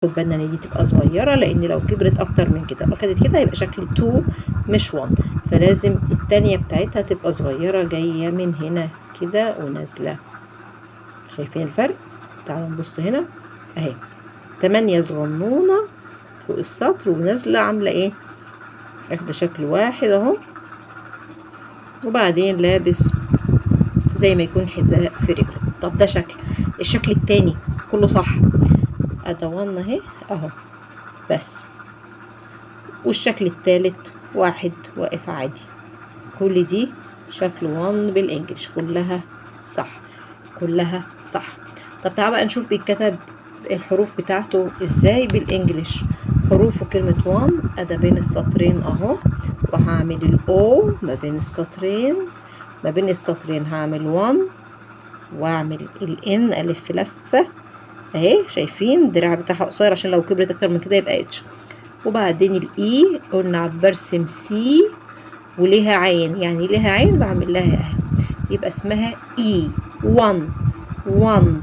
خد بالنا ان دي تبقى صغيرة، لان لو كبرت اكتر من كده اخدت كده هيبقى شكل 2 مش 1، فلازم التانية بتاعتها تبقى صغيرة جاية من هنا كده ونازلة. شايفين الفرق؟ تعالوا نبص هنا اهي 8 صغنونة فوق السطر ونازلة عاملة ايه، اخده شكل واحد اهو، وبعدين لابس زي ما يكون حذاء في رجله. طب ده شكل. الشكل التاني كله صح، ادوان اهي اهو بس، والشكل التالت واحد واقف عادي. كل دي شكل 1 بالانجلش، كلها صح كلها صح. طب تعالوا بقى نشوف بيتكتب الحروف بتاعته ازاي بالانجلش. حروفه كلمة 1 ادا بين السطرين اهو، وهعمل الاو ما بين السطرين، ما بين السطرين هعمل 1 واعمل الان الف لفة اهي. شايفين الدراع بتاعها قصير عشان لو كبرت اكتر من كده يبقى اتش. وبعدين الاي قلنا برسم سي وليها عين، يعني ليها عين بعمل لها اهي، يبقى اسمها اي 1 1